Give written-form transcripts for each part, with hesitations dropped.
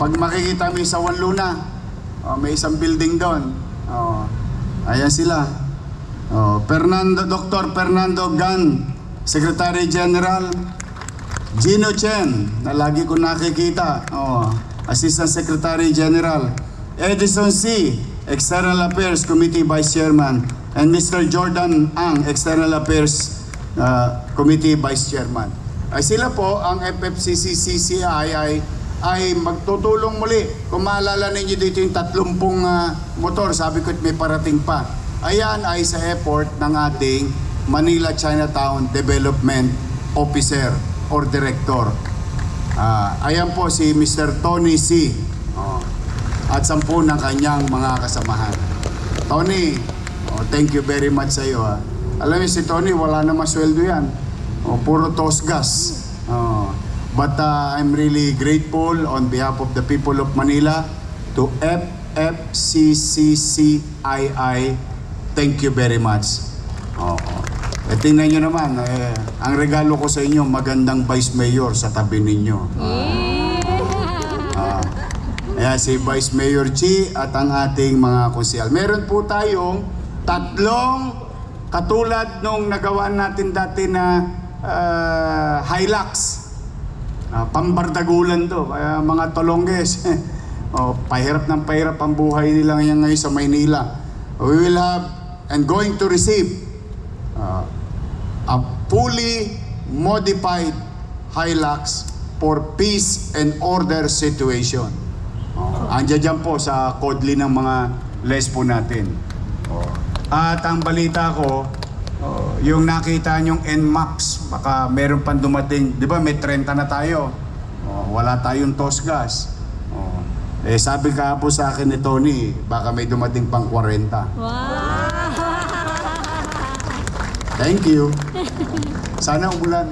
Pag makikita mo sa Wanluna, may isang building doon. Ayan sila. Dr. Fernando Gan, Secretary General. Gino Chen, na lagi ko nakikita, Assistant Secretary General. Edison C., External Affairs Committee Vice Chairman. And Mr. Jordan Ang, External Affairs Committee Vice Chairman. Ay sila po, ang FFCCCI ay magtutulong muli. Kung maalala ninyo dito yung 30 motor, sabi ko may parating pa. Ayan ay sa effort ng ating Manila Chinatown Development Officer or Director. Ayan po si Mr. Tony C. At 10 ng kanyang mga kasamahan. Tony, thank you very much sa iyo. Alam niyo si Tony, wala na masweldo yan. Puro tosgas. But I'm really grateful on behalf of the people of Manila to FFCCCII. Thank you very much. Tingnan nyo naman, ang regalo ko sa inyo, magandang Vice Mayor sa tabi ninyo. Ayan, si Vice Mayor Chi at ang ating mga konsyal. Meron po tayong 3 katulad nung nagawa natin dati na Hilux. Pambardagulan to, kaya mga tolongges. Pahirap ng pahirap ang buhay nila ngayon sa Maynila. We will have and going to receive a fully modified Hilux for peace and order situation. Andiyan dyan po sa kodli ng mga lesbo natin. At ang balita ko, yung nakita nyong NMAX, baka meron pang dumating, di ba may 30 na tayo, wala tayong tosgas. Sabi ka po sa akin ni Tony, baka may dumating pang 40. Wow! Thank you. Sana umulan.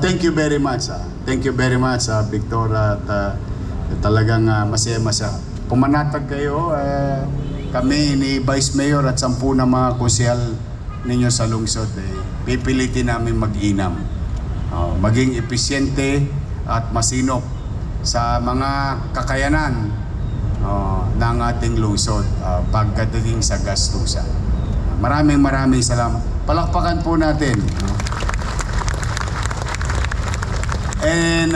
Thank you very much. Thank you very much, Victor. At talagang masaya-masaya. Pumanatag kayo, kami ni Vice Mayor at 10 na mga konsyal ninyo sa lungsod, pipilitin namin mag-inam. Maging episyente at masinop sa mga kakayanan ng ating lungsod pagdating sa gastusan. Maraming salamat. Palakpakan po natin. And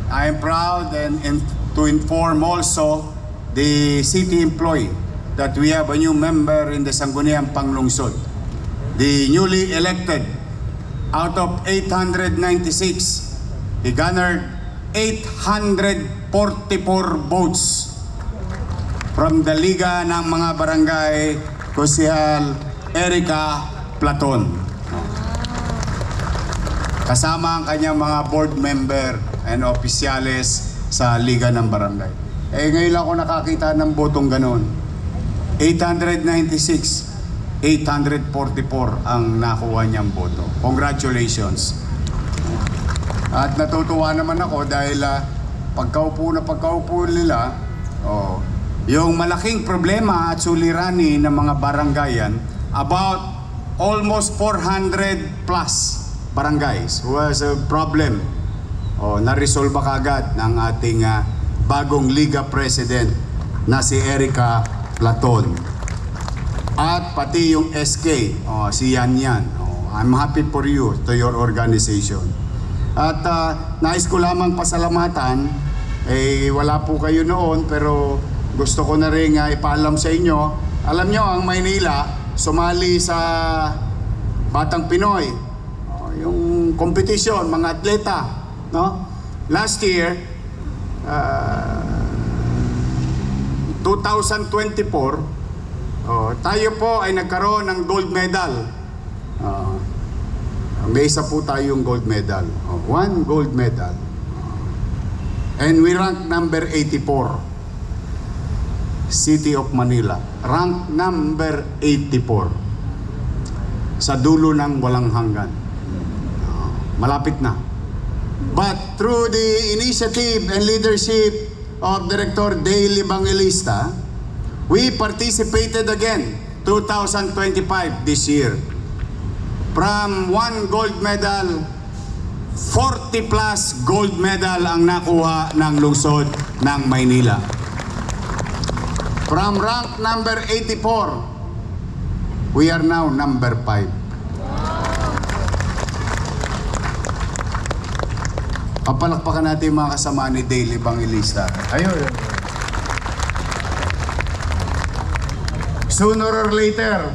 I am proud and to inform also the city employee that we have a new member in the Sangguniang Panglungsod. The newly elected, out of 896, he garnered 844 votes from the Liga ng mga Barangay Konsehal Erica Platon. Kasama ang kanyang mga board member and opisyales sa Liga ng Barangay. Ngayon lang ako nakakita ng botong ganon. 896, 844 ang nakuha niyang boto. Congratulations. At natutuwa naman ako dahil pagkaupo nila, yung malaking problema at suliranin ng mga barangayan, about almost 400 plus barangays who has a problem, na-resolve kagad ng ating bagong Liga President na si Erica Platon. At pati yung SK, si Yan Yan. I'm happy for you, to your organization. At nais ko lamang pasalamatan, wala po kayo noon, pero gusto ko na rin ipaalam sa inyo. Alam nyo, ang Maynila, sumali sa Batang Pinoy. Yung competition, mga atleta. No? Last year, 2024, tayo po ay nagkaroon ng gold medal. May isa po tayong gold medal. 1 gold medal. And we rank number 84. City of Manila. Rank number 84. Sa dulo ng walang hanggan. Malapit na. But through the initiative and leadership of Director Dale Evangelista, we participated again 2025 this year. From 1 gold medal, 40 plus gold medal ang nakuha ng lungsod ng Maynila. From rank number 84, we are now number 5. Papalakpakan natin yung mga kasama ni Dale Evangelista. Ayun. Sooner or later,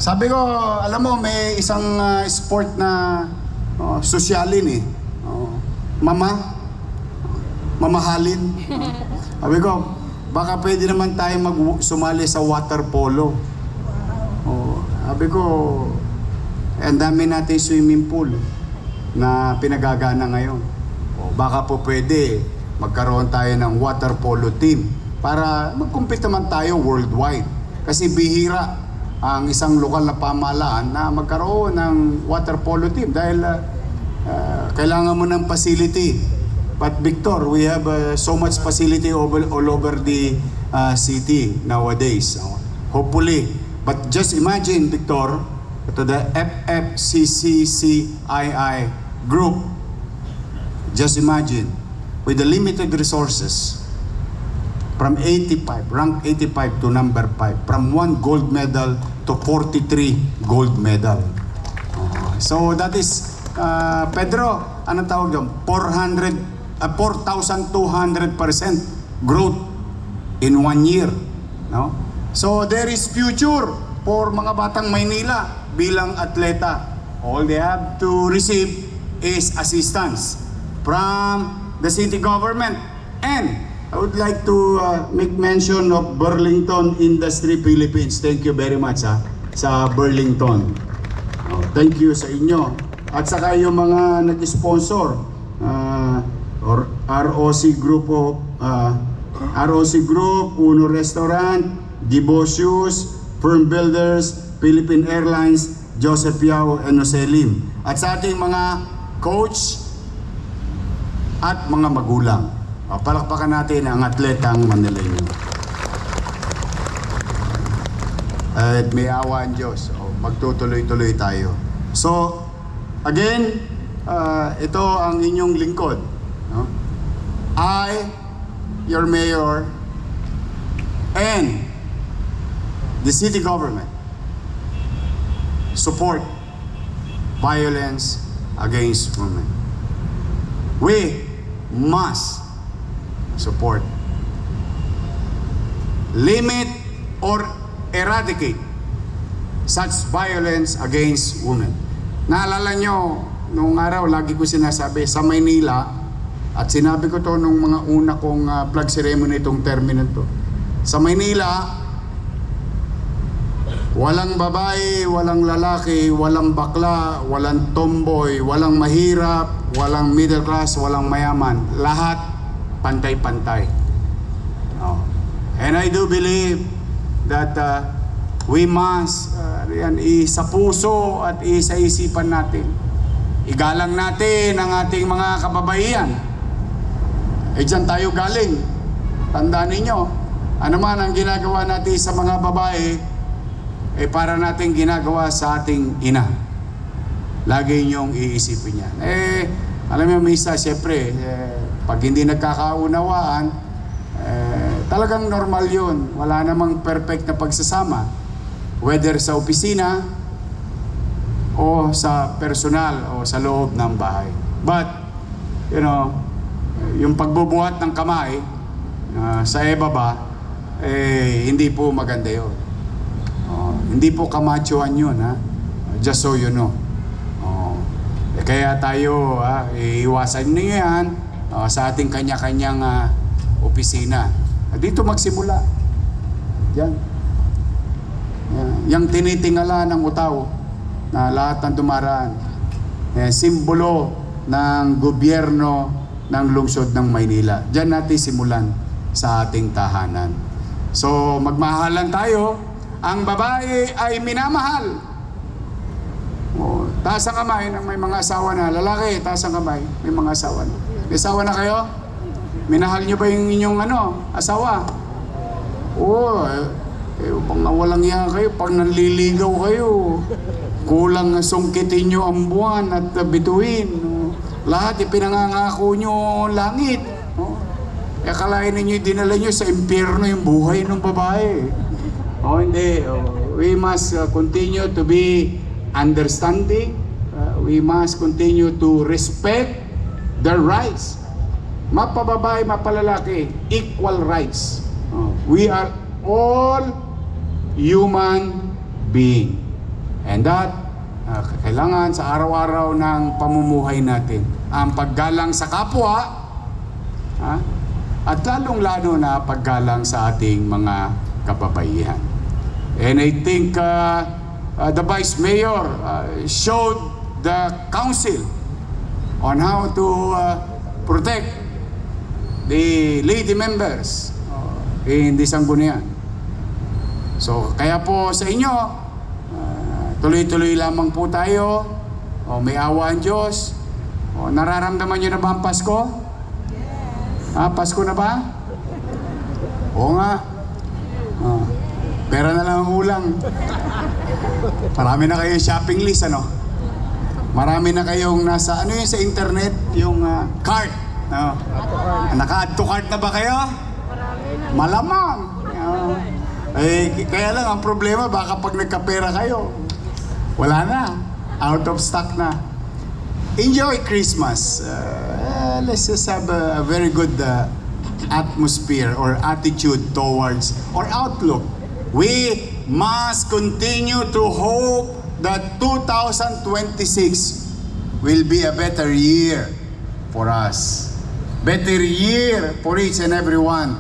sabi ko, alam mo, may isang sport na sosyalin eh. Mamahalin. Sabi ko, baka pwede naman tayo sumali sa water polo. Sabi ko, ang dami natin swimming pool na pinagagana ngayon. Baka po pwede magkaroon tayo ng water polo team para mag-compete naman tayo worldwide. Kasi bihira ang isang lokal na pamahalaan na magkaroon ng water polo team dahil kailangan mo ng facility. But Victor, we have so much facility all over the city nowadays. Hopefully. But just imagine, Victor, to the FFCCCII group, just imagine, with the limited resources, from 85, rank 85 to number 5, from 1 gold medal to 43 gold medal. So that is, Pedro, anong tawag doon? 4,200% growth in 1 year. No? So there is future for mga batang Maynila bilang atleta. All they have to receive is assistance from the city government. And I would like to make mention of Burlington Industry Philippines. Thank you very much sa Burlington. Thank you sa inyo. At saka yung mga nag-sponsor, or ROC Group, Uno Restaurant, Gibosius, Firm Builders, Philippine Airlines, Joseph Yao, and Noselim. At sa ating mga coach at mga magulang. Palakpakan natin ang atletang Manileño. At may awa ang Diyos. Magtutuloy-tuloy tayo. So, again, ito ang inyong lingkod. No? I, your mayor, and the city government support violence against women. We must support, limit, or eradicate such violence against women. Naalala nyo, noong araw, lagi ko sinasabi, sa Maynila, at sinabi ko to nung mga una kong flag ceremony itong termino to. Sa Maynila, walang babae, walang lalaki, walang bakla, walang tomboy, walang mahirap, walang middle class, walang mayaman. Lahat pantay-pantay. And I do believe that we must sa puso at sa isipan natin. Igalang natin ang ating mga kababaihan. Diyan tayo galing. Tandaan ninyo, ano man ang ginagawa natin sa mga babae, para natin ginagawa sa ating ina. Lagi niyong iisipin yan. Alam mo, misa, siyempre, pag hindi nagkakaunawaan, talagang normal yun. Wala namang perfect na pagsasama. Whether sa opisina, o sa personal, o sa loob ng bahay. But, yung pagbubuhat ng kamay sa ibaba, hindi po maganda yun. Hindi po kamachoan yun, ha? Just so you know. Kaya tayo, iiwasan niyo yan sa ating kanya-kanyang opisina. Dito magsimula. Yan. Yang tinitingala ng utaw na lahat ng dumaraan. Simbolo ng gobyerno ng lungsod ng Maynila. Diyan natin simulan sa ating tahanan. So, magmahalan tayo. Ang babae ay minamahal. Taas ang kamay ng may mga asawa na. Lalaki, taas ang kamay. May mga asawa na. May asawa na kayo? Minahal nyo ba yung inyong asawa? Oo. Pag nawalang yan kayo, pag nanliligaw kayo, kulang sungkitin nyo ang buwan at bituin. Lahat ipinangangako nyo langit. Oh. Akalain ninyo, dinala nyo sa impyerno yung buhay ng babae. Oh, hindi. Oh, we must continue to be understanding. We must continue to respect their rights. Mapababae, mapalalaki, equal rights. Oh, we are all human being. And that, kailangan sa araw-araw ng pamumuhay natin. Ang paggalang sa kapwa, at lalong-lalo na paggalang sa ating mga kababaihan. And I think the Vice Mayor showed the council on how to protect the lady members in the Sangguniang. So, kaya po sa inyo, tuloy-tuloy lamang po tayo. May awa ang Diyos. Nararamdaman nyo na ba ang Pasko? Yes. Pasko na ba? Oo nga. Pera na lang ang ulang. Marami na kayong shopping list, ano? Marami na kayong nasa, ano yun sa internet? Yung cart. Naka-add to cart na ba kayo? Malamang. Kaya lang, ang problema, baka pag nagkapera kayo, wala na. Out of stock na. Enjoy Christmas. Let's just have a very good atmosphere or attitude towards or outlook. We must continue to hope that 2026 will be a better year for us. Better year for each and every one